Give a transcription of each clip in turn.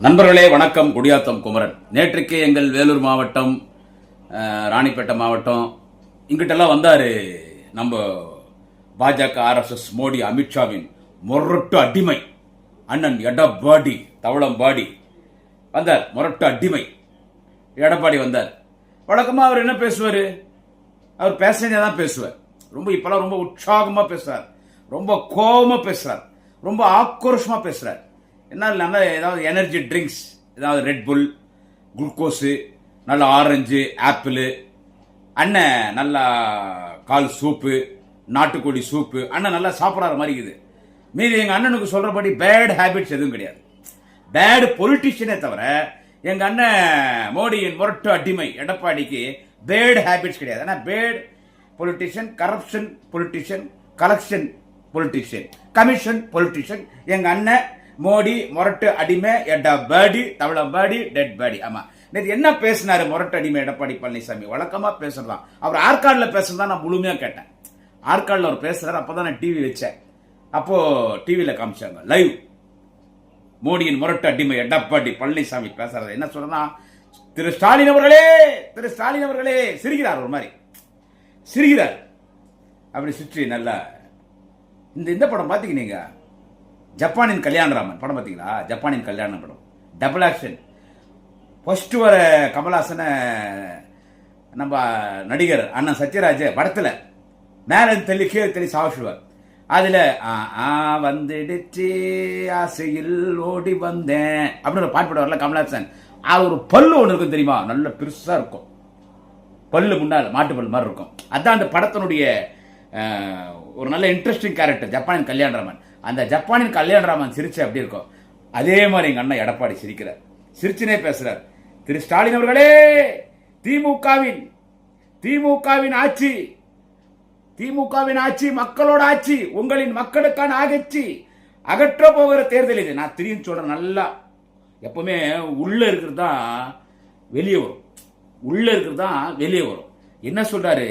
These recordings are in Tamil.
நண்பர்களே வணக்கம். குடியாத்தம் குமரன். நேற்றுக்கு எங்கள் வேலூர் மாவட்டம், ராணிப்பேட்டை மாவட்டம் இங்கிட்டெல்லாம் வந்தாரு நம்ம பாஜக RSS மோடி அமித்ஷாவின் முரட்டு அடிமை அண்ணன் எடப்பாடி தவளம்பாடி வந்தார். முரட்டு அடிமை எடப்பாடி வந்தார். வழக்கமா அவர் என்ன பேசுவார்? அவர் பேசுறதே தான் பேசுவார். இப்பெல்லாம் ரொம்ப உற்சாகமா பேசுறார், ரொம்ப கோபமா பேசுறார், ரொம்ப ஆக்ரோஷமா பேசுறார். என்ன இல்லாமல் ஏதாவது எனர்ஜி ட்ரிங்க்ஸ், ஏதாவது ரெட்புல், குளுக்கோஸு, நல்ல ஆரஞ்சு, ஆப்பிள், அண்ணன் நல்லா கால் சூப்பு, நாட்டுக்கோழி சூப்பு, அண்ணன் நல்லா சாப்பிட்ற மாதிரி இருக்குது. மீதி எங்கள் அண்ணனுக்கு சொல்கிறபடி பேட் ஹேபிட்ஸ் எதுவும் கிடையாது. பேட் பொலிட்டிஷியனே தவிர எங்கள் அண்ணன் மோடியின் முரட்டு அடிமை எடப்பாடிக்கு பேட் ஹேபிட்ஸ் கிடையாது. ஆனால் bad politician, corruption politician, collection politician, commission politician எங்கள் அண்ணன் மோடி முரட்டு அடிமை எடப்பாடி தவளம்பாடி டெட் பாடி. ஆமா, நேற்று என்ன பேசினாரு முரட்டு அடிமை எடப்பாடி பழனிசாமி? வழக்கமா பேசுறதான். அவர் ஆற்காடுல பேசுறதா நான் முழுமையா கேட்டேன். ஆற்காடுல அவர் பேசுறாரு. அப்பதான் நான் டிவி வச்சேன். அப்போ டிவியில காமிச்சாங்க லைவ். மோடியின் முரட்டு அடிமை எடப்பாடி பழனிசாமி பேசுறது என்ன சொல்றா? திரு ஸ்டாலின் அவர்களே, திரு ஸ்டாலின் அவர்களே, சிரிக்கிறார். ஒரு மாதிரி சிரிக்கிறார். அப்படி சுற்றி நல்லா இந்த படம் பாத்தீங்க நீங்க? ஜப்பானின் கல்யாணராமன் படம் பார்த்தீங்களா? ஜப்பானின் கல்யாண படம், டபுள் ஆக்ஷன். ஃபர்ஸ்ட் வர கமல்ஹாசனை நம்ம நடிகர் அண்ணன் சத்யராஜ் படத்தில் மேலே தள்ளி கீழே தள்ளி சாவிச்சுவார். அதில் வந்துடுச்சு ஆசையில் ஓடி வந்தேன் அப்படின்னு ஒரு பாட்டு வரல கமல்ஹாசன். அது ஒரு பல்லு ஒன்று இருக்கும் தெரியுமா? நல்ல பெருசாக இருக்கும் பல்லு, முன்னால் மாட்டு பல்லு மாதிரி இருக்கும். அதுதான் அந்த படத்தினுடைய ஒரு நல்ல இன்ட்ரெஸ்டிங் கேரக்டர் ஜப்பானின் கல்யாணராமன். அந்த ஜப்பானின் கல்யாணராமன் சிரிச்சு அப்படி இருக்கும். அதே மாதிரி எங்க அண்ணன் எடப்பாடி சிரிக்கிறார், சிரிச்சுனே பேசுறார். திரு ஸ்டாலின் அவர்களே, திமுகவின் ஆட்சி, திமுகவின் ஆட்சி மக்களோட ஆட்சி, உங்களின் மக்களுக்கான ஆட்சி, அகற்ற போகிற தேர்தல் இது. நான் திரும்பி சொல்றேன். நல்லா எப்பவுமே உள்ள இருக்கிறது தான் வெளியே வரும், உள்ள இருக்கிறது தான் வெளியே வரும். என்ன சொல்றாரு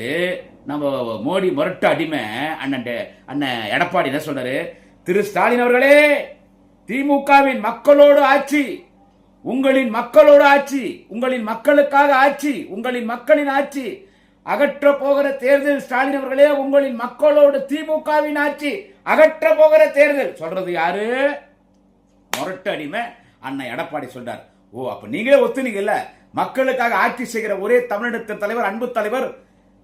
நம்ம மோடி முரட்டு அடிமை அண்ணன் எடப்பாடி? என்ன சொல்றாரு? திரு ஸ்டாலின் அவர்களே, திமுகவின் மக்களோடு ஆட்சி, உங்களின் மக்களோடு ஆட்சி, உங்களின் மக்களுக்காக ஆட்சி, உங்களின் மக்களின் ஆட்சி, அகற்ற போகிற தேர்தல். ஸ்டாலின் அவர்களே, உங்களின் மக்களோடு திமுகவின் ஆட்சி, அகற்ற போகிற தேர்தல். சொல்றது யாரு? முரட்டு அடிமை அண்ணன் எடப்பாடி சொல்றார். ஓ, அப்ப நீங்களே ஒத்துனீங்கல்ல, மக்களுக்காக ஆட்சி செய்கிற ஒரே தமிழகத்தின் தலைவர், அன்பு தலைவர்,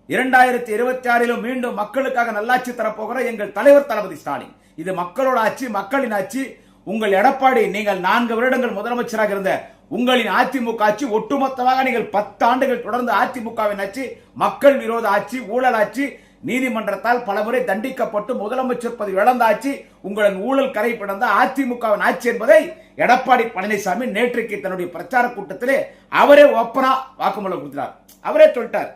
2026 மீண்டும் மக்களுக்காக நல்லாட்சி தரப்போகிற எங்கள் தலைவர் தளபதி ஸ்டாலின். இது மக்களோட ஆட்சி, மக்களின் ஆட்சி. உங்கள் எடப்பாடி, நீங்கள் 4 வருடங்கள் முதலமைச்சராக இருந்த உங்களின் அதிமுக ஆட்சி, ஒட்டுமொத்தமாக நீங்கள் 10 ஆண்டுகள் தொடர்ந்து அதிமுகவின் ஆட்சி, மக்கள் விரோத ஆட்சி, ஊழல் ஆட்சி, நீதிமன்றத்தால் பலமுறை தண்டிக்கப்பட்டு முதலமைச்சர் பதவி இழந்த ஆட்சி, உங்களின் ஊழல் கரை பிடந்த அதிமுகவின் ஆட்சி என்பதை எடப்பாடி பழனிசாமி நேற்றைக்கு தன்னுடைய பிரச்சார கூட்டத்திலே அவரே ஓப்பனா வாக்குமூலம் கொடுத்தார். அவரே சொல்லிட்டார்,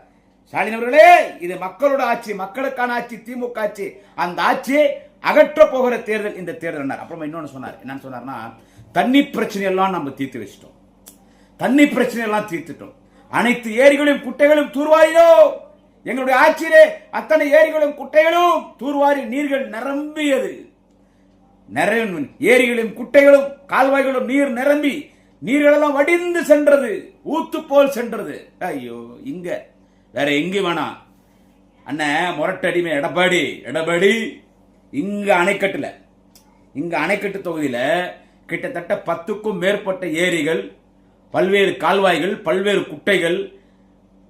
ஸ்டாலின் அவர்களே, இது மக்களோட ஆட்சி, மக்களுக்கான ஆட்சி, திமுக ஆட்சி, அந்த ஆட்சியை அகற்ற போகிற தேர்தல் இந்த தேர்தல். அப்புறமா இன்னொன்னு சொன்னார். என்னன்னு சொன்னார்னா, தண்ணி பிரச்சனை எல்லாம் நம்ம தீர்த்து வச்சிட்டோம், தண்ணி பிரச்சனை எல்லாம் தீர்த்துட்டோம், அனைத்து ஏரிகளையும் குட்டைகளும் தூர்வாரினோம். எங்களுடைய ஆட்சியிலே அத்தனை ஏரிகளும் குட்டைகளும் தூர்வாரி நீர்கள் நிரம்பியது. ஏரிகளும் குட்டைகளும் கால்வாய்களும் நீர் நிரம்பி நீர்களெல்லாம் வடிந்து சென்றது, ஊத்து போல் சென்றது. ஐயோ, இங்க வேற எங்க வேணாம். அண்ணன் முரட்டடிமை எடப்பாடி இங்க அணைக்கட்டுல, இங்க அணைக்கட்டு தொகுதியில கிட்டத்தட்ட 10க்கும் மேற்பட்ட ஏரிகள், பல்வேறு கால்வாய்கள், பல்வேறு குட்டைகள்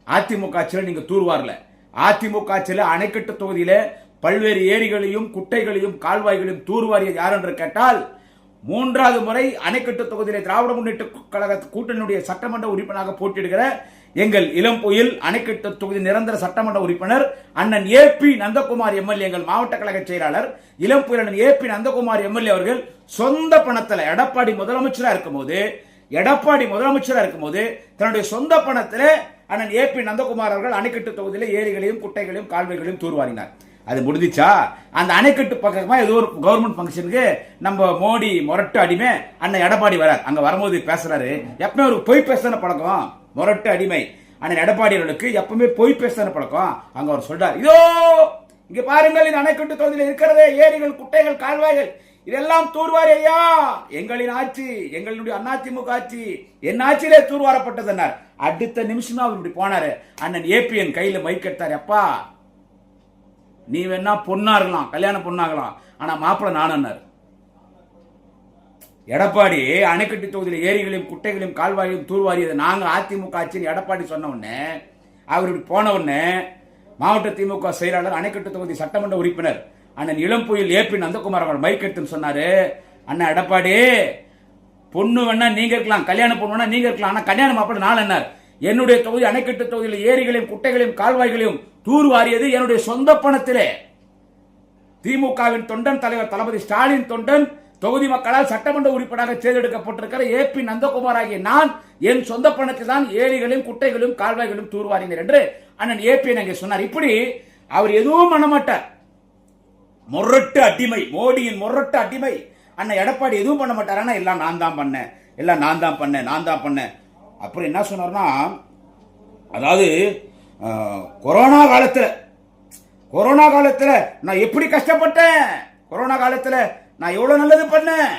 அதிமுக ஆட்சியில் நீங்க தூர்வாரல. அதிமுக ஆட்சியில் அணைக்கட்டு தொகுதியில பல்வேறு ஏரிகளையும் குட்டைகளையும் கால்வாய்களையும் தூர்வாரியது யார் என்று கேட்டால், 3வது முறை அணைக்கட்டு தொகுதியிலே திராவிட முன்னேற்ற கழக கூட்டணியுடைய சட்டமன்ற உறுப்பினராக போட்டியிடுகிற எங்கள் இளம்புயில் அணைக்கட்டு தொகுதி நிரந்தர சட்டமன்ற உறுப்பினர் அண்ணன் AP நந்தகுமார் எம்எல்ஏ, எங்கள் மாவட்ட கழக செயலாளர் இளம்புயில் அண்ணன் AP நந்தகுமார் எம்எல்ஏ அவர்கள் சொந்த பணத்தில் எடப்பாடி முதலமைச்சராக இருக்கும்போது தன்னுடைய சொந்த பணத்தில் அண்ணன் AP நந்தகுமார் அவர்கள் அணைக்கட்டு தொகுதியில் ஏரிகளையும் குட்டைகளையும் கால்வாய்களையும் தூர்வாரினார். அது முடிஞ்சிச்சா? அந்த அணைக்கட்டு பக்கமா ஏதோ ஒரு கவர்மெண்ட் ஃபங்க்ஷனுக்கு நம்ம மோடி முரட்டு அடிமை அண்ணன் எடப்பாடி வரார். அங்க வரும்போது பேசுறாரு. எப்பவுமே ஒரு பொய் பேசுன பழக்கம் முரட்டு அடிமை அண்ணன் எடப்பாடி அவர்களுக்கு, எப்பவுமே பொய் பேசுன பழக்கம். அங்க அவர் சொல்றார், இதோ இங்க பாருங்கள், இந்த அணைக்கட்டு தொகுதியில் இருக்கிறதே ஏரிகள், குட்டைகள், கால்வாய்கள், இதெல்லாம் தூர்வாரி ஐயா, எங்களின் ஆட்சி, எங்களுடைய அதிமுக ஆட்சி, என் ஆட்சியிலே தூர்வாரப்பட்டது. அடுத்த நிமிஷமா அவர் இப்படி போனாரு. அண்ணன் ஏபிஎன் கையில மைக் எடுத்தாரு. அப்பா, நீ வேணா பொண்ணா இருக்கலாம், கல்யாண பொண்ணாகலாம், ஆனா மாப்பிள்ள நானார். எடப்பாடி அணைக்கட்டு தொகுதியில் ஏரிகளையும் குட்டைகளையும் கால்வாயும் தூர்வாரியது நாங்க அதிமுக ஆட்சின்னு எடப்பாடி சொன்ன உடனே, அவர் இப்படி போன உடனே மாவட்ட திமுக செயலாளர், அணைக்கட்டு தொகுதி சட்டமன்ற உறுப்பினர் அண்ணன் இளம்புயில் ஏபி நந்தகுமார் அவர்கள் மைக் எடுத்துன்னு சொன்னாரு, அண்ணன் எடப்பாடி, பொண்ணு வேணா நீங்க இருக்கலாம், கல்யாண பொண்ணு வேணா நீங்க இருக்கலாம், ஆனா கல்யாண மாப்பிள்ள நான் என்னார். என்னுடைய தொகுதி அணைக்கட்டு தொகுதியில் ஏரிகளையும் குட்டைகளையும் கால்வாய்களையும் தூர்வாரியது என்னுடைய சொந்த பணத்திலே. திமுகவின் தொண்டன், தலைவர் தளபதி ஸ்டாலின் தொண்டன், தொகுதி மக்களால் சட்டமன்ற உறுப்பினராக தேர்ந்தெடுக்கப்பட்டிருக்கிற ஏபி நந்தகுமார் ஆகிய நான் என் சொந்த பணத்தில் தான் ஏரிகளையும் குட்டைகளையும் கால்வாய்களையும் தூர்வாரினர் என்று அண்ணன் ஏபி அங்கே சொன்னார். இப்படி அவர் எதுவும் பண்ண மாட்டார். மொரட்டு அடிமை, மோடியின் மொரட்டு அடிமை அண்ணன் எடப்பாடி எதுவும் பண்ண மாட்டார். ஆனா எல்லாம் நான் தான் பண்ணேன், எல்லாம் நான் தான் பண்ணேன். அப்புறம் என்ன சொன்னார்னா, அதாவது கொரோனா காலத்துல நான் எப்படி கஷ்டப்பட்டேன், கொரோனா காலத்துல நான் எவ்வளவு நல்லது பண்ணேன்,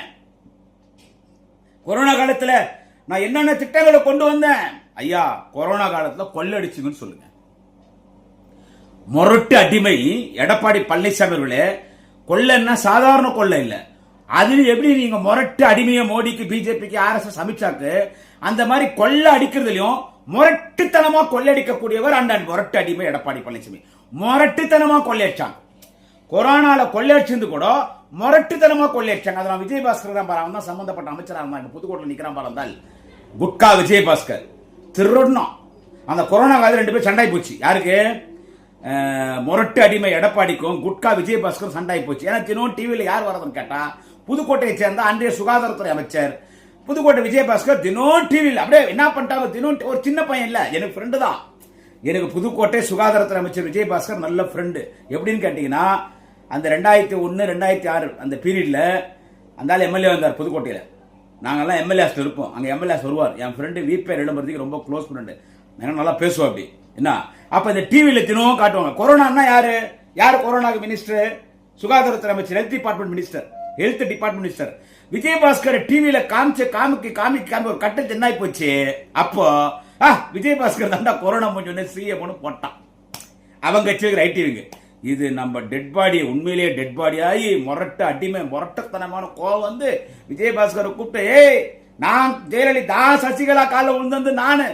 கொரோனா காலத்துல நான் என்னென்ன திட்டங்களை கொண்டு வந்தேன். ஐயா, கொரோனா காலத்துல கொள்ளடிச்சுங்கன்னு சொல்லுங்க. மொரட்டு அடிமை எடப்பாடி பழனிசாமி அவர்களே, கொள்ளைன்னா சாதாரண கொள்ளை இல்ல. அதுல எப்படி நீங்க மொரட்டு அடிமையை மோடிக்கு, பிஜேபிக்கு, ஆர்எஸ்எஸ், அமித்ஷாக்கு அந்த மாதிரி கொள்ளை அடிக்கிறதுலயும் முரட்டுத்தனமா கொள்ளையடிக்கக்கூடியவர் அந்த மொரட்டு அடிமை எடப்பாடி பழனிசாமி. முரட்டுத்தனமா கொள்ளையடிச்சாங்க. கொரோனால கொள்ளையடிச்சிருந்து கூட முரட்டுத்தனமா கொள்ளையடிச்சாங்க. அதெல்லாம் விஜயபாஸ்கர் தான் பாரு, அவன் தான் சம்பந்தப்பட்ட அமைச்சராக இருந்தான். புதுக்கோட்டையில் நிக்கிறான் பாருந்தால் குட்கா விஜயபாஸ்கர் திருடணும். அந்த கொரோனா காலத்தில் 2 பேர் சண்டாய் போச்சு. யாருக்கு? முரட்டு அடிமை எடப்பாடிக்கும் குட்கா விஜயபாஸ்கர் சண்டாய் போச்சு. ஏன்னா தினம் டிவியில் யார் வரதுன்னு கேட்டா, புதுக்கோட்டையை சேர்ந்த அன்றைய சுகாதாரத்துறை அமைச்சர் புதுக்கோட்டை விஜயபாஸ்கர் தினம் டிவியில் அப்படியே என்ன பண்ணிட்டாங்க. தினம் ஒரு சின்ன பையன் இல்ல, எனக்கு ஃப்ரெண்டு தான். எனக்கு புதுக்கோட்டை சுகாதாரத்துறை அமைச்சர் விஜயபாஸ்கர் நல்ல ஃப்ரெண்டு. எப்படின்னு கேட்டீங்கன்னா, அந்த 2001, 2006 அந்த பீரியட்ல அந்த எம்எல்ஏ வந்தார் புதுக்கோட்டையில. நாங்கெல்லாம் எம்எல்ஏஸ் இருப்போம், அங்க எம்எல்ஏஸ் வருவார். என் ஃப்ரெண்டு வீப்பேர் இளம்பரத்துக்கு ரொம்ப க்ளோஸ் ஃப்ரெண்டு, நல்லா பேசுவோம் அப்படி. என்ன அப்ப இந்த டிவியில தினமும் காட்டுவாங்க. கொரோனா யாரு கொரோனாக்கு மினிஸ்டர்? சுகாதாரத்துறை அமைச்சர், health department minister, health department minister Vijayabaskar டிவியில காமிக்க ஒரு கட்டத்தில் என்ன போச்சு. அப்போ விஜயபாஸ்கர் தாண்டா கொரோனா முடிஞ்சோடனே சிஎம் போட்டான். அவங்க கட்சிக்கு ரைட்டிவிங்க. இது நம்ம டெட் பாடி, உண்மையிலேயே டெட் பாடி ஆகி முரட்டு அடிமை, முரட்டத்தனமான கோவம் வந்து விஜயபாஸ்கரை கூப்பிட்டு, ஏய், நான் ஜெயலலிதா சசிகலா காலில் விழுந்தது நானு,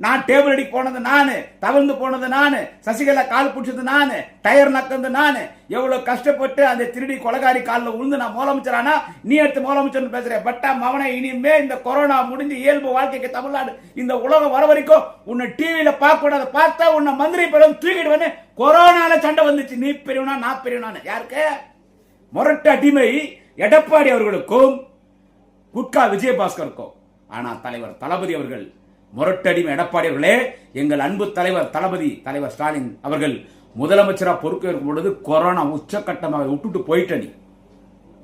நான் டேபிள் அடிக்க போனது நானு, தவழ்ந்து போனது நானு, சசிகலா கால் பிடிச்சது நானு, டயர் நக்கந்து நானு, எவ்வளவு கஷ்டப்பட்டு அந்த திருடி கொலகாரி காலில் விழுந்து நான் முதலமைச்சரானா, நீ எடுத்து முதலமைச்சர் பேசுற. பட்டா மவனை, இனிமே இந்த கொரோனா முடிஞ்சு இயல்பு வாழ்க்கைக்கு தமிழ்நாடு இந்த உலகம் வர வரைக்கும் உன்னை டிவியில பார்க்க கூடாது, பார்த்தா உன்னை மந்திரி படம் தூக்கிடுவேன்னு கொரோனால சண்டை வந்துச்சு. நீ பெரியவனா நான் பெரியவனான்னு. யாருக்கு? முரட்டு அடிமை எடப்பாடி அவர்களுக்கும் குட்கா விஜயபாஸ்கருக்கும். ஆனா தலைவர் தளபதி அவர்கள், முரட்டடிமை எடப்பாடி அவர்களே, எங்கள் அன்பு தலைவர் ஸ்டாலின் அவர்கள் முதலமைச்சராக பொறுப்பேற்கும் பொழுது கொரோனா உச்சக்கட்டமாக விட்டுட்டு போயிட்ட. நீ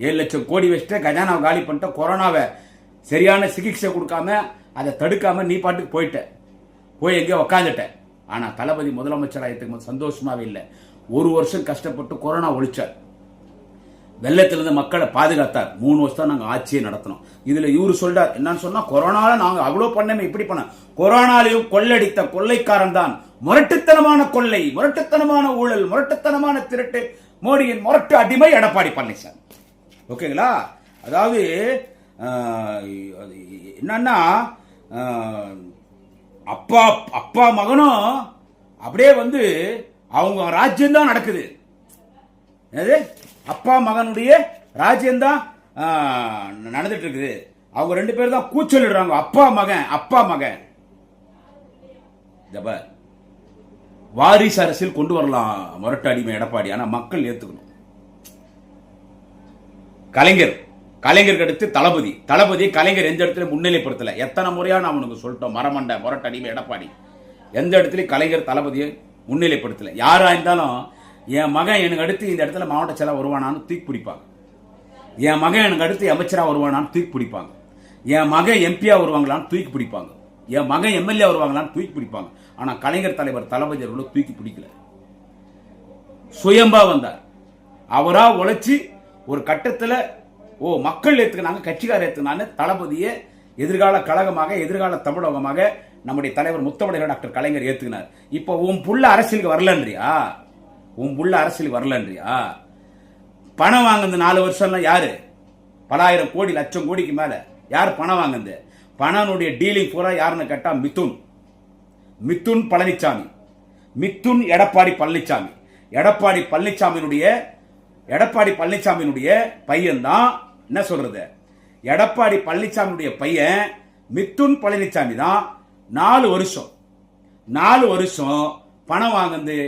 7 லட்சம் கோடி வச்சுட்டு கஜானாவை காலி பண்ணிட்ட. கொரோனாவை சரியான சிகிச்சை கொடுக்காம, அதை தடுக்காம நீ பாட்டுக்கு போய் எங்கேயோ உக்காந்துட்ட. ஆனா தளபதி முதலமைச்சராக சந்தோஷமாவே இல்லை. 1 வருஷம் கஷ்டப்பட்டு கொரோனா ஒழிச்சார். வெள்ளத்திலிருந்து மக்களை பாதுகாத்தார். 3 வருஷம் நாங்க ஆட்சியை நடத்தினோம். இதுல இவரு சொல்றார் என்னன்னு சொன்னா, கொரோனால நாங்க அவ்வளவு பண்ணமே, இப்படி பண்ண. கொரோனாலையும் கொள்ளடித்த கொள்ளைக்காரன் தான் முரட்டுத்தனமான கொள்ளை, முரட்டுத்தனமான ஊழல், முரட்டுத்தனமான திருட்டு மோடியின் முரட்டு அடிமை எடப்பாடி பழனிசாமி. ஓகேங்களா? அதாவது என்னன்னா, அப்பா மகனும் அப்படியே வந்து அவங்க ராஜ்யம் தான் நடக்குது. அப்பா மகனுடைய ராஜ்யம் தான் நடந்துட்டு இருக்குது. அவங்க 2 பேர் தான் கூச்சலிடுறாங்க. அப்பா மகன் வாரிசு அரசியல் கொண்டு வரலாம் முரட்டு அடிமை எடப்பாடி. ஆனா மக்கள் ஏத்துக்கணும். கலைஞருக்கு அடுத்து தளபதி கலைஞர் எந்த இடத்துல முன்னிலைப்படுத்தல. எத்தனை முறையா நான் உனக்கு சொல்லிட்டோம், மரமண்ட முரட்டு அடிமை எடப்பாடி எந்த இடத்துலயும் கலைஞர் தளபதியை முன்னிலைப்படுத்தல. யாரா இருந்தாலும் என் மகன் எனக்கு அடுத்து இந்த இடத்துல மாவட்ட செயலர் வருவானான்னு தூக்கி பிடிப்பாங்க. என் மகன் எனக்கு அடுத்து அமைச்சரா வருவானான்னு தூக்கி பிடிப்பாங்க. என் மகன் எம்பியா வருவாங்களான்னு தூக்கி பிடிப்பாங்க. என் மகன் எம்எல்ஏ வருவாங்களான்னு தூக்கி பிடிப்பாங்க. ஆனா கலைஞர் தலைவர் தளபதி அவர்களும் தூக்கி பிடிக்கல. சுயம்பா வந்தார். அவரா உழைச்சி ஒரு கட்டத்தில் மக்கள் ஏத்துக்கினாங்க, கட்சிக்காரர் ஏத்துக்கினாங்க, தளபதியை எதிர்கால கழகமாக, எதிர்கால தமிழகமாக நம்முடைய தலைவர் முத்தமிழர் டாக்டர் கலைஞர் ஏத்துக்கினார். இப்போ உன் புள்ள அரசியலுக்கு வரலன்றியா? உன் புள்ள அரசியலுக்கு வரலன்றியா? பணம் வாங்குது 4 வருஷம்லாம் யாரு? பல ஆயிரம் கோடி, லட்சம் கோடிக்கு மேல யார் பணம் வாங்குது? பணனுடைய டீலிங் பூரா யாருன்னு கேட்டா மிதுன் பழனிசாமி, மிதுன் எடப்பாடி பழனிசாமி. எடப்பாடி பழனிசாமியினுடைய பையன் தான் என்ன சொல்றது, எடப்பாடி பழனிசாமியுடைய பையன் மிதுன் பழனிசாமி தான் 4 வருஷம் பணம் வாங்குது,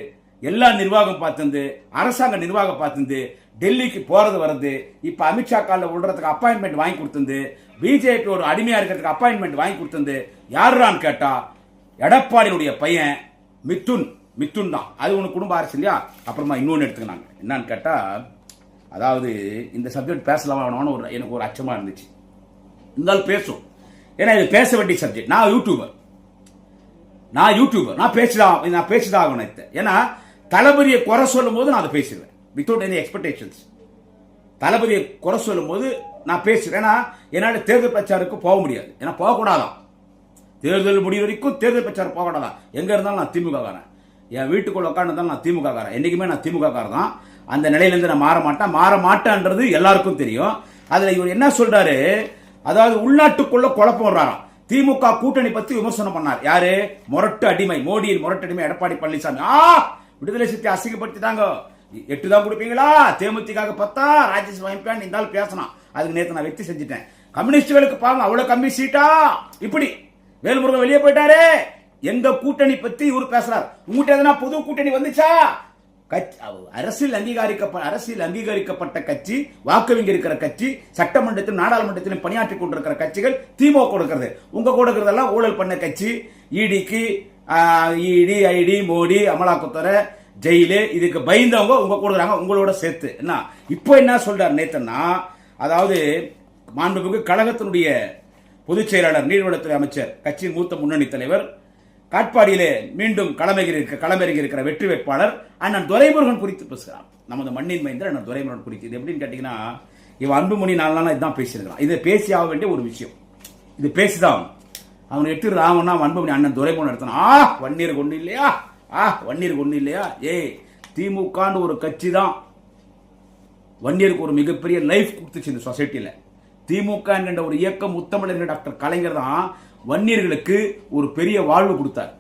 எல்லா நிர்வாகம் பார்த்து, அரசாங்க நிர்வாகம் பார்த்து, டெல்லிக்கு போறது வருது. இப்ப அமித்ஷா காலில் விடுறதுக்கு அப்பாயின்மெண்ட் வாங்கி கொடுத்தது, பிஜேபி ஒரு அடிமையா இருக்கிறதுக்கு அப்பாயின்மெண்ட் வாங்கி கொடுத்தது யாருன்னு கேட்டா எடப்பாடியுடைய பையன் மிதுன் தான். அது ஒன்று குடும்ப அரசு இல்லையா? அப்புறமா இன்னொன்று எடுத்துக்கினாங்க. என்னன்னு கேட்டா, அதாவது இந்த சப்ஜெக்ட் பேசலாமா எனக்கு ஒரு அச்சமா இருந்துச்சு. இருந்தாலும் பேசும், ஏன்னா இது பேச வேண்டிய சப்ஜெக்ட். நான் யூடியூபர், நான் பேசிதான் ஆகணும். ஏன்னா தளபதியை குறை சொல்லும் போது நான் அதை பேசுவேன் வித்தவுட் எனி எக்ஸ்பெக்டேஷன்ஸ். தளபதியை குறை சொல்லும் போது நான் பேசுறேன். ஏன்னா என்னால தேர்தல் பிரச்சாரத்துக்கு போக முடியாது, ஏன்னா போகக்கூடாதான். தேர்தல் முடிவு வரைக்கும் தேர்தல் பிரச்சாரம் போகக்கூடாதான். எங்க இருந்தாலும் நான் திமுக காரன், என் வீட்டுக்குள்ள உட்காந்துருந்தாலும் நான் திமுக காரன், என்னைக்குமே நான் திமுக காரன் தான். அந்த நிலையிலிருந்து நான் மாற மாட்டேன்றது எல்லாருக்கும் தெரியும். அதுல இவர் என்ன சொல்றாரு, அதாவது உள்நாட்டுக்குள்ள குழப்பம் வர்றாராம். திமுக கூட்டணி பத்தி விமர்சனம் பண்ணார். யாரு? மொரட்டு அடிமை, மோடியின் மொரட்டு அடிமை எடப்பாடி பழனிசாமி. விடுதலை சிறுத்தை அசிங்கப்படுத்திட்டாங்க, 8 தான் கொடுப்பீங்களா, தேமுதிக 10, ராஜ்யசபா எம்பி இருந்தாலும் பேசணும். அதுக்கு நேற்று நான் வெற்றி செஞ்சுட்டேன். கம்யூனிஸ்டுகளுக்கு பாருங்க அவ்வளவு கம்மி சீட்டா. இப்படி வேல்முருகன் வெளியே போயிட்டாரு, எங்க கூட்டணி பத்தி இவர் பேசுறாரு. உங்ககிட்ட எதனா புது கூட்டணி வந்துச்சா? அரசியல் அங்கீகரிக்கப்பட்ட கட்சி, வாக்கு இருக்கிற கட்சி, சட்டமன்றத்திலும் நாடாளுமன்றத்திலும் பணியாற்றி கொண்டிருக்கிற கட்சிகள் திமுக கொடுக்கிறது. உங்க கொடுக்கறதெல்லாம் ஊழல் பண்ண கட்சி. இடி, ஐடி, மோடி, அமலாக்கத்துறை, ஜெயிலு, இதுக்கு பயந்தவங்க உங்க கொடுக்குறாங்க, உங்களோட சேர்த்து. என்ன இப்போ என்ன சொல்றாரு நேத்தன்னா, அதாவது மாண்புமிகு கழகத்தினுடைய பொதுச் செயலாளர், நீர்வளத்துறை அமைச்சர், கட்சியின் மூத்த முன்னணி தலைவர், காட்பாடியிலே மீண்டும் களமிறங்கி இருக்கிற வெற்றி வேட்பாளர் அண்ணன் துரைமுருகன் குறித்து பேசுகிறார். நமது மண்ணின் மைந்தர் அண்ணன் துரைமுருகன் குறித்து. இது எப்படின்னு கேட்டீங்கன்னா, இவன் அன்புமணி 4 நாளா இதுதான் பேசியிருக்கிறான். இதை பேசி ஆக வேண்டிய ஒரு விஷயம், இது பேசிதான் அவன் எட்டு ராமன்னா அன்புமணி அண்ணன் துரைமுருகன் எடுத்தான். வன்னியருக்கு ஒண்ணு இல்லையா? திமுக ஒரு கட்சி தான் வன்னியருக்கு ஒரு மிகப்பெரிய லைஃப் கொடுத்துச்சு இந்த சொசைட்டியில. திமுக என்ற ஒரு இயக்கம், முத்தமிழர் டாக்டர் கலைஞர் தான் வன்னியர்களுக்கு ஒரு பெரிய வாழ்வு கொடுத்தார்.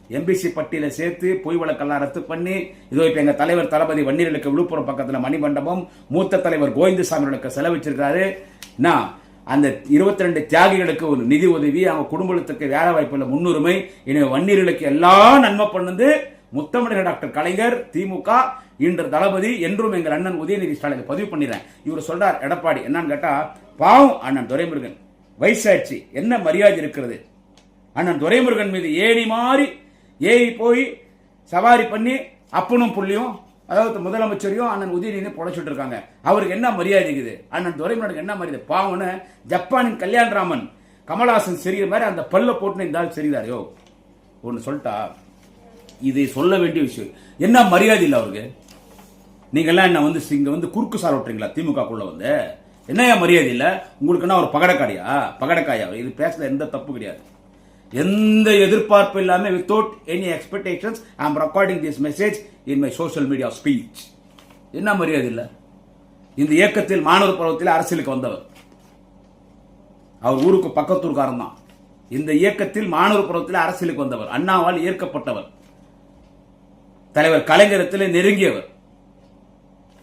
எம்பிசி பட்டியலை சேர்த்து பொய் வழக்கெல்லாம் ரத்து பண்ணி, இதோ இப்ப எங்க தலைவர் தளபதி வன்னியர்களுக்கு விழுப்புரம் பக்கத்தில் மணிமண்டபம், மூத்த தலைவர் கோவிந்தசாமிகளுக்கு செலவிச்சிருக்காரு. அந்த 22 தியாகிகளுக்கு ஒரு நிதி உதவி, அவங்க குடும்பத்துக்கு வேலை வாய்ப்புல முன்னுரிமை, எனவே வன்னியர்களுக்கு எல்லாம் நன்மை பண்ணது முத்தமிழர் டாக்டர் கலைஞர், திமுக, இன்று தளபதி என்றும் எங்கள் அண்ணன் உதயநிதி ஸ்டாலின் பதிவு பண்ணிடுறேன். இவர் சொல்றார் எடப்பாடி. என்னன்னு கேட்டா, பாவம் அண்ணன் துரைமுருகன், வயசாச்சு, என்ன மரியாதை இருக்கிறது? அண்ணன் துரைமுருகன் மீது ஏறி போய் சவாரி பண்ணி அப்பனும் புள்ளியும், அதாவது முதலமைச்சரையும் அண்ணன் உதயநிதி பொழைச்சிட்டு இருக்காங்க. அவருக்கு என்ன மரியாதை இருக்குது? அண்ணன் துரைமுருகனுக்கு என்ன மரியாதை? பாவம்னு ஜப்பானின் கல்யாணராமன் கமலஹாசன் சரிகிற மாதிரி அந்த பல்ல போட்டு இருந்தாலும் சரிதாரையோ ஒன்னு சொல்லிட்டா. இதை சொல்ல வேண்டிய விஷயம். என்ன மரியாதை இல்லை அவருக்கு? நீங்க எல்லாம் என்ன இங்க குறுக்கு சார் விட்டுறீங்களா? திமுக குள்ள என்னையா மரியாதை இல்ல உங்களுக்கு? என்ன ஒரு பகடக்காயா? இது பேசல எந்த தப்பு கிடையாது. எந்த எதிர்பார்ப்பு இல்லாம without any expectations I am recording this message in my social media speech. என்ன மரியாதை இல்ல? இந்த இயக்கத்தில் மாணவர் பருவத்தில் அரசியலுக்கு வந்தவர், அவர் ஊருக்கு பக்கத்தூர்காரன் தான். இந்த இயக்கத்தில் மாணவர் பருவத்தில் அரசியலுக்கு வந்தவர், அண்ணாவால் ஏற்கப்பட்டவர், தலைவர் கலைஞரத்தில் நெருங்கியவர்,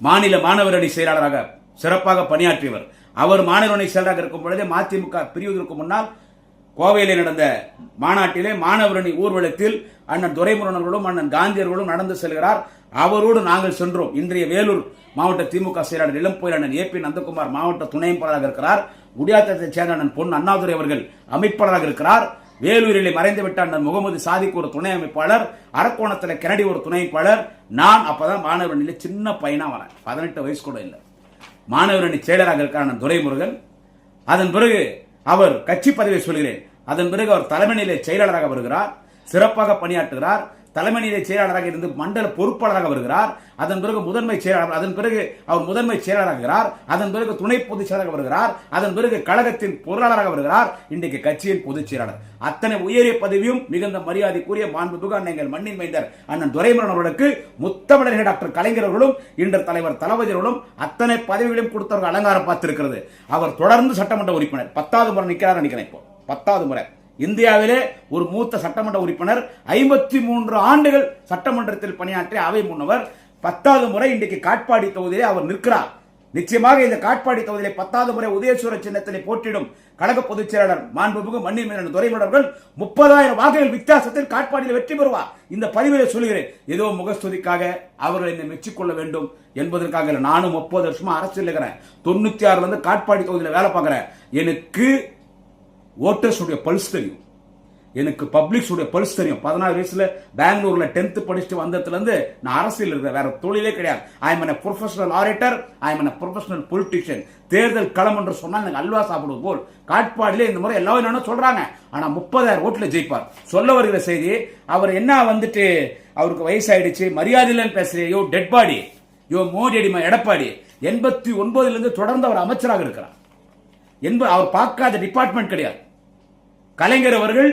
மாநில மாணவர் அணி செயலாளராக சிறப்பாக பணியாற்றியவர். அவர் மாணவர் அணி செயலராக இருக்கும் பொழுதே மதிமுக பிரிவதற்கு முன்னால் கோவையிலே நடந்த மாநாட்டிலே மாணவர் அணி ஊர்வலத்தில் அண்ணன் துரைமுருகனும் அண்ணன் காந்தியர்களும் நடந்து செல்கிறார். அவரோடு நாங்கள் சென்றோம். இன்றைய வேலூர் மாவட்ட திமுக செயலாளர் இளம்போயில் அண்ணன் ஏபி நந்தகுமார் மாவட்ட துணை அமைப்பாளராக இருக்கிறார். குடியாத்தத்தை சேர்ந்த அண்ணன் பொன் அண்ணாதுரை அவர்கள் அமைப்பாளராக இருக்கிறார். வேலூரிலே மறைந்துவிட்ட அண்ணன் முகமது சாதிக் ஒரு துணை அமைப்பாளர், அரக்கோணத்தில் கெனடி ஒரு துணை அமைப்பாளர். நான் அப்பதான் மாணவர் அணியில சின்ன பையனா வரேன், 18 வயசு கூட இல்லை. மாணவர் அணி செயலராக இருக்கிற அண்ணன் துரைமுருகன். அதன் பிறகு அவர் கட்சி பதவியை சொல்கிறேன். அதன் பிறகு அவர் தலைமை நிலை செயலாளராக வருகிறார், சிறப்பாக பணியாற்றுகிறார். தலைமை நிலை செயலாளராக இருந்து மண்டல பொறுப்பாளராக வருகிறார். அதன் பிறகு முதன்மை செயலாளர், அதன் பிறகு அவர் முதன்மை செயலாளராகிறார். அதன் பிறகு துணை பொதுச் செயலாளராக வருகிறார். அதன் பிறகு கழகத்தின் பொருளாளராக வருகிறார். இன்றைக்கு கட்சியின் பொதுச் செயலாளர். அத்தனை உயரிய பதவியும் மிகுந்த மரியாதைக்குரிய மாண்புமிகு அண்ணன் மண்ணின் மைந்தர் அண்ணன் துரைமுருகன் அவர்களுக்கு முத்தமிழர் டாக்டர் கலைஞர் அவர்களும் இன்று தலைவர் தளபதி அவர்களும் அத்தனை பதவிகளையும் கொடுத்தவர்கள் அலங்காரம் பார்த்திருக்கிறது. அவர் தொடர்ந்து சட்டமன்ற உறுப்பினர் 10வது முறை நிற்கிறார் நினைக்கிறேன். இப்போ 10வது முறை இந்தியாவிலே ஒரு மூத்த சட்டமன்ற உறுப்பினர் 53 ஆண்டுகள் சட்டமன்றத்தில் பணியாற்றிய அவை முன்னவர் 10வது முறை இன்றைக்கு காட்பாடி தொகுதியிலே அவர் நிற்கிறார். நிச்சயமாக இந்த காட்பாடி தொகுதியிலே 10வது முறை உதயசூர சின்னத்திலே போட்டியிடும் கழக பொதுச் செயலாளர் மாண்புமிகு மண்ணின் மைந்தர் துரைமுருகன் 30,000 வாக்குகள் வித்தியாசத்தில் காட்பாடியில் வெற்றி பெறுவார். இந்த பதிவிலே சொல்கிறேன். ஏதோ முகஸ்துதிக்காக அவர்கள் என்னை மெச்சிக்கொள்ள வேண்டும் என்பதற்காக நானும் 30 வருஷமா அரசியல் இருக்கிறேன். 96 காட்பாடி தொகுதியில் வேலை பார்க்கிறேன். எனக்கு ஓட்டர்ஸ் உடைய பல்ஸ் தெரியும், எனக்கு பப்ளிக்ஸ் உடைய பல்ஸ் தெரியும். 14 வயசுல பெங்களூர்ல 10th படிச்சுட்டு வந்ததுல இருந்து நான் அரசியல் இருக்கிற வேற தொழிலே கிடையாது. I am a professional orator, I am a professional politician. தேர்தல் களம் என்று சொன்னால் எனக்கு அல்வா சாப்பிடுவது போல் காட்பாடியிலே இந்த முறை எல்லாரும் என்னன்னு சொல்றாங்க. ஆனா 30,000 ஓட்டுல ஜெயிப்பார். சொல்ல வருகிற செய்தி, அவர் என்ன வந்துட்டு அவருக்கு வயசாயிடுச்சு மரியாதை இல்லைன்னு பேசுறியோ, டெட் பாடி, யோ மோடி அடிமை எடப்பாடி. 89 தொடர்ந்து அவர் அமைச்சராக இருக்கிறார். அவர் பார்க்காத டிபார்ட்மெண்ட் கிடையாது. கலைஞர் அவர்கள்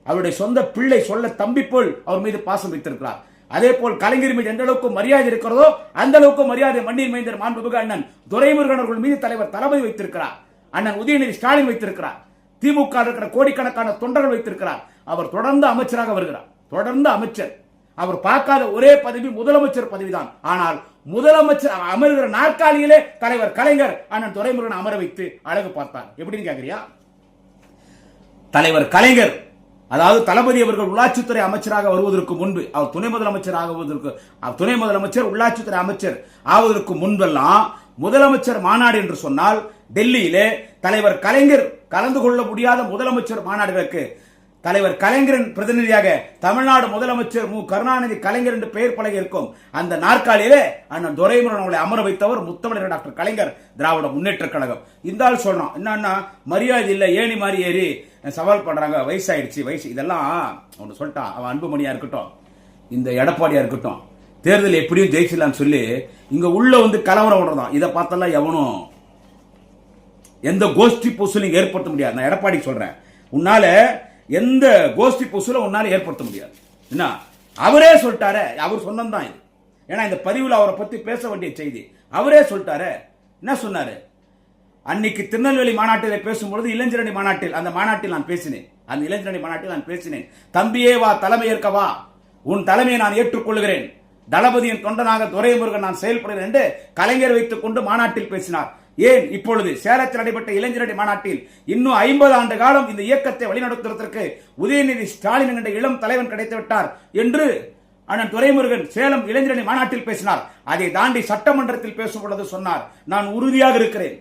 அவருடைய சொந்த பிள்ளை சொல்ல தம்பி போல் அவர் மீது பாசம் வைத்திருக்கிறார். அதே போல் கலைஞர் மீது எந்த அளவுக்கு மரியாதை இருக்கிறதோ அந்த அளவுக்கு மரியாதை மண்ணின் மைந்தர் மாண்புமிகு அண்ணன் துரைமுருகன் அவர்கள் மீது தலைவர் தளபதி வைத்திருக்கிறார். அண்ணன் உதயநிதி ஸ்டாலின் வைத்திருக்கிறார். திமுக இருக்கிற கோடிக்கணக்கான தொண்டர்கள் வைத்திருக்கிறார். அவர் தொடர்ந்து அமைச்சராக வருகிறார். தொடர்ந்து அமைச்சர். அவர் பார்க்காத ஒரே பதவி முதலமைச்சர் பதவிதான். ஆனால் முதலமைச்சர் அமர்கிற நாற்காலியிலே தலைவர் கலைஞர் அண்ணன் துரைமுருகன் அமர வைத்து அழகு பார்த்தார். எப்படின்னு கேக்குறியா? தலைவர் கலைஞர், அதாவது தளபதி அவர்கள் உள்ளாட்சித்துறை அமைச்சராக வருவதற்கு முன்பு, அவர் துணை முதலமைச்சர் உள்ளாட்சித்துறை அமைச்சர் ஆவதற்கு முன்பெல்லாம் முதலமைச்சர் மாநாடு என்று சொன்னால் டெல்லியிலே தலைவர் கலைஞர் கலந்து கொள்ள முடியாத முதலமைச்சர் மாநாடுகளுக்கு தலைவர் கலைஞரின் பிரதிநிதியாக தமிழ்நாடு முதலமைச்சர் மு கருணாநிதி கலைஞர் என்று பெயர் பலகை இருக்கும் அந்த நாற்காலியிலே அண்ணன் துரைமுருகன் அவர்களை அமர வைத்தவர் முத்தமிழர் டாக்டர் கலைஞர், திராவிட முன்னேற்ற கழகம். இந்த ஆள் சொல்றான் என்னன்னா மரியாதை இல்லை, ஏணி மாதிரி ஏறி சவால் பண்றாங்க, வயசாயிடுச்சு வயசு. இதெல்லாம் அவனு சொல்லிட்டான். அவன் அன்புமணியா இருக்கட்டும், இந்த எடப்பாடியா இருக்கட்டும், தேர்தல் எப்படியும் ஜெயிச்சிடலான்னு சொல்லி இங்க உள்ள கலவரம் விடுறதான். இதை பார்த்தெல்லாம் எவனும் எந்த கோஷ்டி பூசலையும் ஏற்படுத்த முடியாது. நான் எடப்பாடி சொல்றேன், உன்னால எந்த கோஷ்டி பூசலும் உன்னால ஏற்படுத்த முடியாது. என்ன அவரே சொல்லிட்டாரு. அவர் சொன்னதான் இது. ஏன்னா இந்த பதிவில் அவரை பத்தி பேச வேண்டிய செய்தி. அவரே சொல்லிட்டாரு. என்ன சொன்னாரு? அன்னைக்கு திருநெல்வேலி மாநாட்டில் பேசும்பொழுது இளைஞரணி மாநாட்டில், அந்த மாநாட்டில் நான் பேசினேன். அந்த இளைஞரணி மாநாட்டில் நான் பேசினேன். தம்பியே வா, தலைமை ஏற்கவா, உன் தலைமையை நான் ஏற்றுக்கொள்கிறேன், தளபதியின் தொண்டனாக துரைமுருகன் நான் செயல்படுகிறேன் என்று கலைஞர் வைத்துக் கொண்டு மாநாட்டில் பேசினார். ஏன் இப்பொழுது சேலத்தில் நடைபெற்ற இளைஞரணி மாநாட்டில் இன்னும் 50 ஆண்டு காலம் இந்த இயக்கத்தை வழிநடத்துவதற்கு உதயநிதி ஸ்டாலின் என்ற இளம் தலைவன் கிடைத்து விட்டார் என்று அண்ணன் துரைமுருகன் சேலம் இளைஞரணி மாநாட்டில் பேசினார். அதை தாண்டி சட்டமன்றத்தில் பேசும் பொழுது சொன்னார், நான் உறுதியாக இருக்கிறேன்,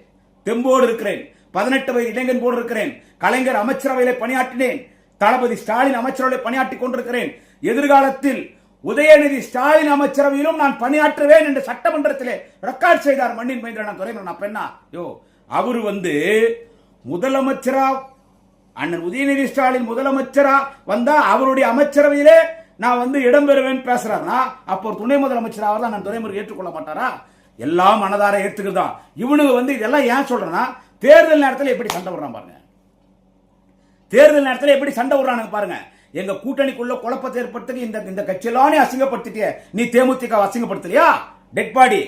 தெம்போடு இருக்கிறேன், 18 வயது இளைஞன் போடு இருக்கிறேன், கலைஞர் அமைச்சரவையிலே பணியாற்றினேன், தளபதி ஸ்டாலின் அமைச்சரவையில் பணியாற்றிக் கொண்டிருக்கிறேன், எதிர்காலத்தில் உதயநிதி ஸ்டாலின் அமைச்சரவையிலும் நான் பணியாற்றுவேன் என்று சட்டமன்றத்திலே ரெக்கார்ட் செய்தார் மண்ணின் மைந்தர் துரைமுருகன். அப்ப யோ அவரு முதலமைச்சரா, அண்ணன் உதயநிதி ஸ்டாலின் முதலமைச்சரா வந்தா அவருடைய அமைச்சரவையிலே நான் இடம்பெறுவேன் பேசுறாருனா, அப்போ துணை முதலமைச்சராக தான் நான் துரைமுருகன் ஏற்றுக்கொள்ள மாட்டாரா? எல்லாம் மனதார ஏற்றுக்குதான். இவனுக்கு இதெல்லாம் ஏன் சொல்றேன்னா, தேர்தல் நேரத்தில் எப்படி சண்டை விடுறான் பாருங்க. தேர்தல் நேரத்தில் எப்படி சண்டை விடுறானுங்க பாருங்க. எங்க கூட்டணிக்குள்ள குழப்பத்தை ஏற்படுத்தி இந்த கட்சியெல்லாம் அசிங்கப்படுத்திட்டிய, நீ தேமுதிக அசிங்கப்படுத்தலையா? டெட்பாடி,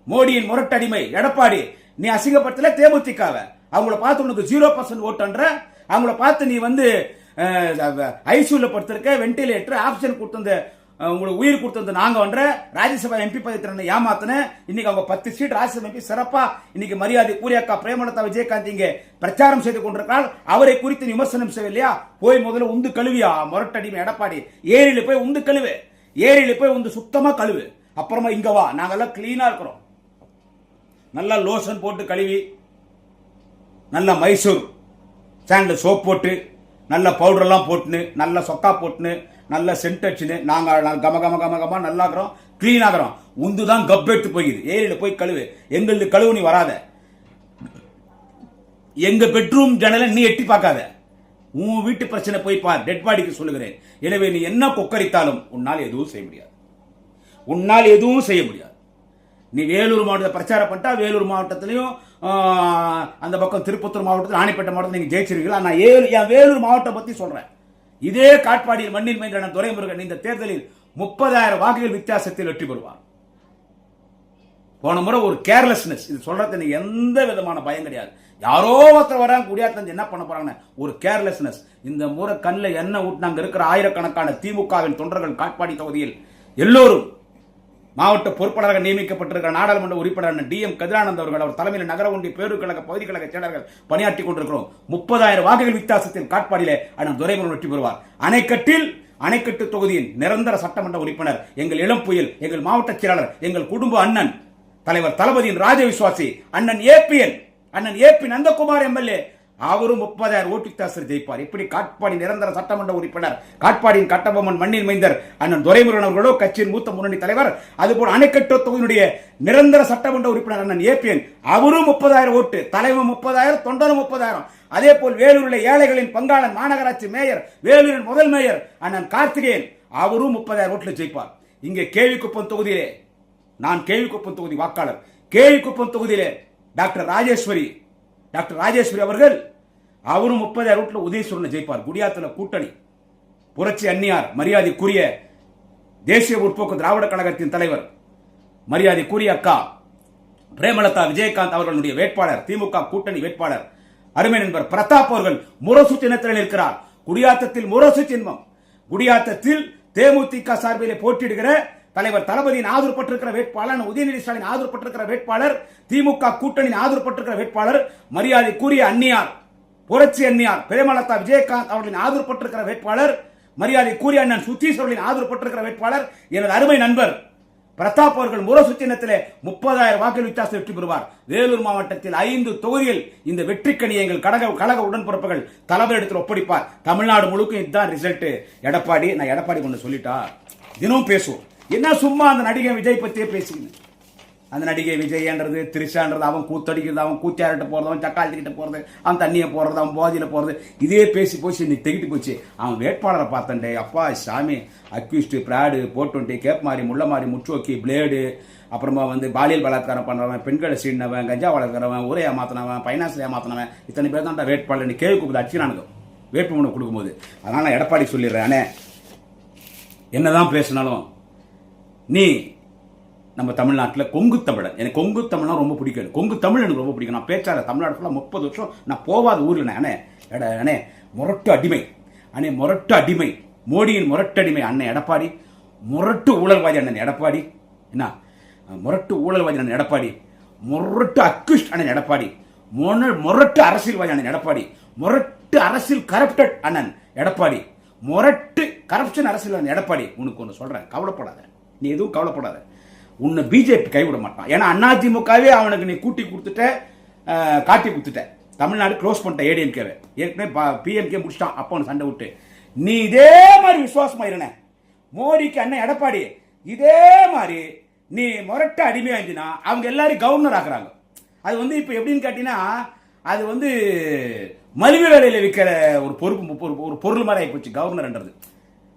மோடியின் முரட்டடிமை எடப்பாடி, நீ அசிங்கப்படுத்தல தேமுதிகவை. அவங்கள பார்த்து உனக்கு 0% ஓட்டுன்ற, அவங்கள பார்த்து நீ ஐசியூல படுத்திருக்க, வெண்டிலேட்டர் ஆப்ஷன் கொடுத்து உங்களுக்கு உயிர் கொடுத்தது நாங்க ராஜ்யசபா எம்பி பதவி ஏமாத்தின. இன்னைக்கு அவங்க 10 சீட் ராஜ்யசபா எம்பி சிறப்பா இன்னைக்கு மரியாதை கூறியக்கா பிரேமலதா விஜயகாந்த் இங்கே பிரச்சாரம் செய்து கொண்டிருக்கிறார். அவரை குறித்து விமர்சனம் செய்யலையா? போய் முதல்ல உந்து கழுவியா முரட்டடிமை எடப்பாடி, ஏரியில போய் உந்து கழுவு, ஏரியில போய் சுத்தமா கழுவு, அப்புறமா இங்க வா, நாங்கெல்லாம் கிளீனா இருக்கிறோம். நல்லா லோஷன் போட்டு கழுவி, நல்ல மைசூர் சாண்டில் சோப் போட்டு, நல்ல பவுடர் எல்லாம் போட்டுன்னு, நல்ல சொக்கா போட்டுன்னு, நல்ல சென்ட் அடிச்சுன்னு நாங்க கம கம கம கம நல்லா இருக்கிறோம், கிளீன் ஆகிறோம். உந்துதான் கப் எடுத்து போயிடுது. ஏரியில போய் கழுவு, எங்களுக்கு கழுவு நீ வராத, எங்க பெட்ரூம் ஜன்னலை நீ எட்டி பார்க்காத, உன் வீட்டு பிரச்சனை போய் பார், டெட் பாடிக்கு சொல்லுகிறேன். எனவே நீ என்ன கொக்கரித்தாலும் உன்னால் எதுவும் செய்ய முடியாது. உன்னால் எதுவும் செய்ய முடியாது. நீ வேலூர் மாவட்டத்தை பிரச்சாரம் பண்ணிட்டா வேலூர் மாவட்டத்திலையும் அந்த பக்கம் திருப்பத்தூர் மாவட்டத்தில் ராணிப்பேட்டை மாவட்டத்தில் நீங்க ஜெயிச்சிருக்கீங்களா? நான் என் வேலூர் மாவட்டம் பத்தி சொல்றேன். இதே காட்பாடியில் மண்ணின் மைந்தரான துரைமுருகன் இந்த தேர்தலில் 30,000 வாக்குகள் வித்தியாசத்தில் வெற்றி பெறுவார். போன முறை ஒரு கேர்லெஸ்னஸ், இது சொல்றது எந்த விதமான பயம் கிடையாது. யாரோ ஒருத்தர் வராங்க குடியாத்தம் என்ன பண்ண போறாங்க, ஒரு கேர்லெஸ்னஸ். இந்த முறை கண்ணில் எண்ணெய் ஊட்டினாங்க இருக்கிற ஆயிரக்கணக்கான திமுகவின் தொண்டர்கள் காட்பாடி தொகுதியில் எல்லோரும் மாவட்ட பொறுப்பாளராக நியமிக்கப்பட்டிருக்கிற நாடாளுமன்ற உறுப்பினர் DM கதிரானந்த் அவர்கள் அவர் தலைமையில் நகர ஒன்றிய பேரூர் கழக பகுதி கழக செயலர்கள் பணியாற்றி கொண்டிருக்கிறோம். 30,000 வாக்குகள் வித்தியாசத்தில் காட்பாடியிலே அண்ணன் துரைமுருகன் வெற்றி பெறுவார். அணைக்கட்டு தொகுதியின் நிரந்தர சட்டமன்ற உறுப்பினர் எங்கள் இளம் புயல், எங்கள் மாவட்ட செயலாளர், எங்கள் குடும்ப அண்ணன் தலைவர் தளபதியின் ராஜ விசுவாசி அண்ணன் ஏபி நந்தகுமார் MLA, அவரும் 30,000 ஓட்டு வித்தியாசத்தில் ஜெயிப்பார். இப்படி காட்பாடி நிரந்தர சட்டமன்ற உறுப்பினர், காட்பாடியின் கட்டபொம்மன் மண்ணின் மைந்தர் அண்ணன் துரைமுருகன் அவர்களோ கட்சியின் மூத்த முன்னணி தலைவர், அதுபோல் அணைக்கட்டு தொகுதியினுடைய நிரந்தர சட்டமன்ற உறுப்பினர் அண்ணன் ஏபிஎன், அவரும் 30,000 ஓட்டு, தலைவர் 30,000, தொண்டரும் 30,000. அதே போல் வேலூரில் ஏழைகளின் பங்காளன் மாநகராட்சி மேயர், வேலூரின் முதல் மேயர் அண்ணன் கார்த்திகேயன், அவரும் 30,000 ஓட்டில் ஜெயிப்பார். இங்கே கேவிக்குப்பம் தொகுதியிலே, நான் கேவிக்குப்பம் தொகுதி வாக்காளர், கேவிக்குப்பம் தொகுதியிலே டாக்டர் ராஜேஸ்வரி அவர்கள், அவரும் 30,000 ஓட்டுல உதயசூரனை ஜெயிப்பார். குடியாத்துல கூட்டணி புரட்சி அன்னியார் மரியாதைக்குரிய தேசிய முற்போக்கு திராவிட கழகத்தின் தலைவர் மரியாதைக்குரிய அக்கா பிரேமலதா விஜயகாந்த் அவர்களுடைய வேட்பாளர், திமுக கூட்டணி வேட்பாளர் அருமை நண்பர் பிரதாப் அவர்கள் முரசு சின்னத்தில் இருக்கிறார். குடியாத்தத்தில் முரசு சின்னம். குடியாத்தத்தில் தேமுதிக சார்பிலே போட்டியிடுகிற தலைவர் தளபதியின் ஆதரப்பட்டிருக்கிற வேட்பாளர், உதயநிதி ஸ்டாலின் ஆதரப்பட்டிருக்கிற வேட்பாளர், திமுக கூட்டணியின் ஆதரப்பட்டிருக்கிற வேட்பாளர் மரியாதைக்குரிய அன்னியார், புரட்சி அன்னியார் பிரேமலதா விஜயகாந்த் அவர்களின் ஆதரப்பட்டிருக்கிற வேட்பாளர், மரியாதைக்குரிய அண்ணன் சுத்தீஸ் அவர்களின் ஆதரப்பட்டிருக்கிற வேட்பாளர் எனது அருமை நண்பர் பிரதாப் அவர்கள் முரசு சின்னத்திலே 30,000 வாக்குகள் வித்தியாசம் வெற்றி பெறுவார். வேலூர் மாவட்டத்தில் 5 தொகுதியில் இந்த வெற்றிக்கணியை எங்கள் கழக உடன்பிறப்புகள் தளபதியிடத்தில் ஒப்படைப்பார். தமிழ்நாடு முழுக்க இதுதான் ரிசல்ட். எடப்பாடி, நான் எடப்பாடி கொண்டு சொல்லிட்டா தினம் பேசுவோம். என்ன சும்மா அந்த நடிகை விஜய் பத்தியே பேசிக்கணும். அந்த நடிகை விஜய்ன்றது திரிஷான்றது, அவன் கூத்தடிக்கிறது, அவன் கூத்தியார்கிட்ட போறது, அவன் சக்காலத்துக்கிட்ட போறது, அவன் தண்ணியை போடுறது, அவன் போதியில போறது, இதே பேசி போச்சு இன்னைக்கு திகிட்டு போச்சு. அவன் வேட்பாளரை பார்த்தண்டே அப்பா சாமி, அக்யூஸ்ட், பிராடு, 420, கேப் மாறி, முள்ள மாறி, முச்சோக்கி, பிளேடு, அப்புறமா பாலியல் பலாத்காரம் பண்றவன், பெண்களை சீனவன், கஞ்சா வளர்க்கிறவன், ஊரை ஏமாத்தினவன், பைனான்ஸ் ஏமாத்தினவன், இத்தனை பேர் தான் வேட்பாளர் கேள்வி கூப்பிட்டு அடிச்சுனானுங்க வேட்புமனு கொடுக்கும்போது. அதனால நான் எடப்பாடி சொல்லிடுறேன், என்னதான் பேசினாலும் நீ நம்ம தமிழ்நாட்டில் கொங்கு தமிழன், எனக்கு கொங்கு தமிழ்னா ரொம்ப பிடிக்கும். கொங்கு தமிழ் எனக்கு ரொம்ப பிடிக்கும். நான் பேச்சாளர் தமிழ்நாடு ஃபுல்லாக 30 வருஷம் நான் போகாத ஊரில் அண்ணே முரட்டு அடிமை, மோடியின் முரட்டு அடிமை அண்ணன் எடப்பாடி, முரட்டு ஊழல்வாதி அண்ணன் எடப்பாடி, என்ன முரட்டு ஊழல்வாதி அண்ணன் எடப்பாடி, முரட்டு அக்யூஸ்ட் அண்ணன் எடப்பாடி, முரட்டு அரசியல்வாதி அண்ணன் எடப்பாடி, முரட்டு அரசியல் கரப்டட் அண்ணன் எடப்பாடி, முரட்டு கரப்ஷன் அரசியல் எடப்பாடி. உனக்கு ஒன்று சொல்றேன், கவலைப்படாத, நீ எதுவும் கவலைப்படாத. உன்னை பிஜேபி கைவிட மாட்டான். ஏன்னா அதிமுகவே அவனுக்கு நீ காட்டி கொடுத்துட்ட. தமிழ்நாடு க்ளோஸ் பண்ணிட்ட ஏடிஎம்கேவை, ஏற்கனவே பிஎம்கே முடிச்சிட்டான். அப்போ சண்டை விட்டு நீ இதே மாதிரி விசுவாசமா இருன மோடிக்கு அண்ணன் எடப்பாடி, இதே மாதிரி நீ முரட்ட அடிமையா இருந்துனா அவங்க எல்லாரும் கவர்னர் ஆக்குறாங்க. அது இப்ப எப்படின்னு கேட்டீங்கன்னா, அது மலிவு வேலையில விற்கிற ஒரு பொருள் மாதிரி ஆகிப்போச்சு கவர்னர்ன்றது.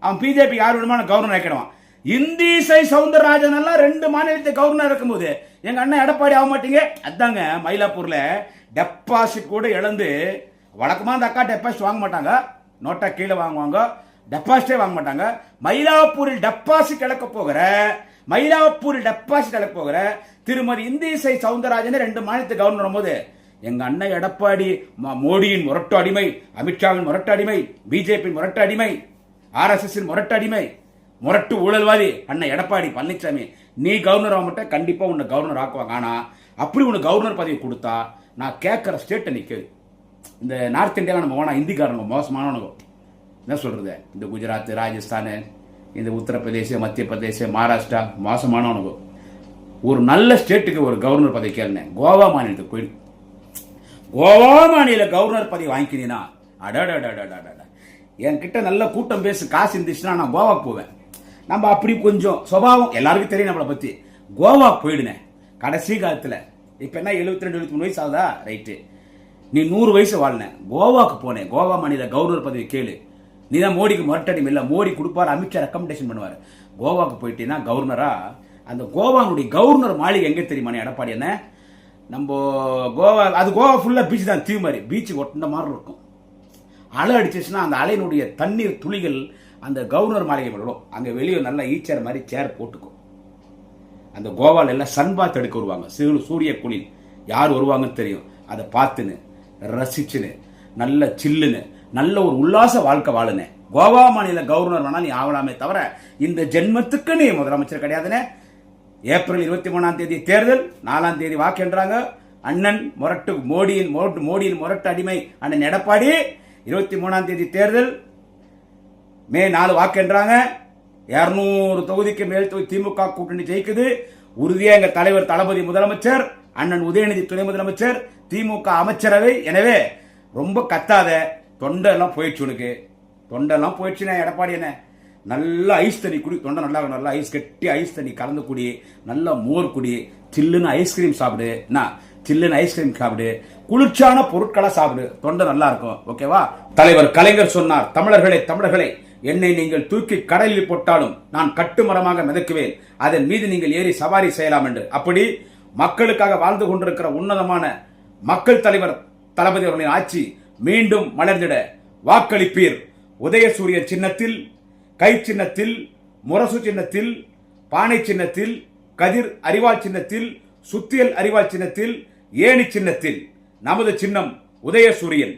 அவன் பிஜேபி யார் வேணுமான கவர்னர் ஆக்கிடுவான். இந்திசை சவுந்தரராஜன் எல்லாம் 2 மாநிலத்தை கவர்னர் இருக்கும்போது எங்க அண்ணன் எடப்பாடி ஆக மாட்டீங்க. அதாங்க மயிலாப்பூர்ல டெபாசிட் கூட இழந்து, வழக்கமா அந்த அக்கா டெபாசிட் வாங்க மாட்டாங்க, நோட்டா கீழே வாங்குவாங்க, டெபாசிட்டே வாங்க மாட்டாங்க. மயிலாப்பூரில் டெபாசிட் இழக்க போகிற திருமதி இந்திசை சவுந்தரராஜன் 2 மாநிலத்தை கவர்னர் போது எங்க அண்ணன் எடப்பாடி மோடியின் முரட்டு அடிமை, அமித்ஷாவின் முரட்டு அடிமை, பிஜேபி முரட்டு அடிமை, RSS முரட்டு அடிமை, முரட்டு ஊழல்வாதி அண்ணன் எடப்பாடி பழனிசாமி, நீ கவர்னர் ஆக மாட்டே, கண்டிப்பா உன்னை கவர்னர் ஆக்குவாங்க. ஆனா அப்படி உனக்கு கவர்னர் பதவி கொடுத்தா நான் கேட்கிற ஸ்டேட்டை நிற்குது. இந்த நார்த் இந்தியாவில் நம்ம போனா இந்திக்காரங்க மோசமானவனுங்க, என்ன சொல்றது, இந்த குஜராத், ராஜஸ்தான், இந்த உத்தரப்பிரதேச, மத்திய பிரதேச, மகாராஷ்டிரா மோசமானவனுங்க. ஒரு நல்ல ஸ்டேட்டுக்கு ஒரு கவர்னர் பதவி கேளுங்க, கோவா மாநிலத்துக்கு போயிடு. கோவா மாநில கவர்னர் பதவி வாங்கிக்கினா அடாடாடாடாடா, என்கிட்ட நல்ல கூட்டம் பேசு, காசு இருந்துச்சுன்னா நான் கோவாக்கு போவேன். நம்ம அப்படி கொஞ்சம் சுபாவம் எல்லாருக்கும் தெரியும் நம்மளை பத்தி. கோவா போயிடுனேன் கடைசி காலத்துல. இப்ப என்ன 72-73 வயசு ஆகுதா, ரைட்டு. நீ 100 வயசு வாழ்ன, கோவாக்கு போனேன், கோவா மாநில கவர்னர் பதவி கேளு. நீ தான் மோடிக்கு முரட்டடி இல்லை, மோடி கொடுப்பார், அமித்ஷா ரெக்கமெண்டேஷன் பண்ணுவார். கோவாக்கு போயிட்டீங்கன்னா கவர்னரா, அந்த கோவானுடைய கவர்னர் மாளிகை எங்கே தெரியுமா எடப்பாடி என்ன? நம்ம கோவா, அது கோவா ஃபுல்லாக பீச் தான், தீவு மாதிரி பீச்சு ஒட்டின மாதிரி இருக்கும். அலை அடிச்சிச்சுன்னா அந்த அலையினுடைய தண்ணீர் துளிகள் அந்த கவர்னர் மாளிகை விடும். அங்கே வெளியே நல்லா ஈச்சர் மாதிரி சேர் போட்டுக்கும். அந்த கோவால எல்லாம் சன்பாத் எடுக்க வருவாங்க, சூரிய குளிர் யார் வருவாங்கன்னு தெரியும். அதை பார்த்துன்னு ரசிச்சுன்னு நல்ல சில்லுன்னு நல்ல ஒரு உல்லாச வாழ்க்கை வாழுனே. கோவா மாநில கவர்னர் வேணா நீ ஆகலாமே தவிர இந்த ஜென்மத்துக்கு நீ முதலமைச்சர் கிடையாதுன்னு. ஏப்ரல் 23 தேர்தல், 4 வாக்குன்றாங்க. அண்ணன் முரட்டு மோடியின் முரட்டு அடிமை அண்ணன் எடப்பாடி. 23 தேர்தல், மே 4 வாக்குன்றாங்க. 200 தொகுதிக்கு மேல் திமுக கூட்டணி ஜெயிக்குது. உறுதியா எங்க தலைவர் தளபதி முதலமைச்சர், அண்ணன் உதயநிதி துணை முதலமைச்சர், திமுக அமைச்சரவை. எனவே ரொம்ப கத்தாத, தொண்டெல்லாம் போயிடுச்சு உனக்கு. தொண்டெல்லாம் போயிடுச்சுன்னா எடப்பாடி என்ன, நல்ல ஐஸ் தண்ணி குடி. தொண்டை நல்லா ஐஸ் கட்டி ஐஸ் தண்ணி கலந்து குடி, நல்ல மோர் குடி, சில்லுன்னு ஐஸ்கிரீம் சாப்பிடு. சில்லுன்னு ஐஸ்கிரீம் சாப்பிடு, குளிர்ச்சியான பொருட்களை சாப்பிடு, தொண்டை நல்லா இருக்கும். ஓகேவா? தலைவர் கலைஞர் சொன்னார், தமிழர்களே என்னை நீங்கள் தூக்கி கடலில் போட்டாலும் நான் கட்டுமரமாக மிதக்குவேன், அதன் மீது நீங்கள் ஏறி சவாரி செய்யலாம் என்று. அப்படி மக்களுக்காக வாழ்ந்து கொண்டிருக்கிற உன்னதமான மக்கள் தலைவர் தளபதி அவர்களின் ஆட்சி மீண்டும் மலர்ந்திட வாக்களிப்பீர். உதயசூரிய சின்னத்தில், கை சின்னத்தில், முரசு சின்னத்தில், பானை சின்னத்தில், கதிர் அறிவாள் சின்னத்தில், சுத்தியல் அறிவாள் சின்னத்தில், ஏணி சின்னத்தில். நமது சின்னம் உதயசூரியன்.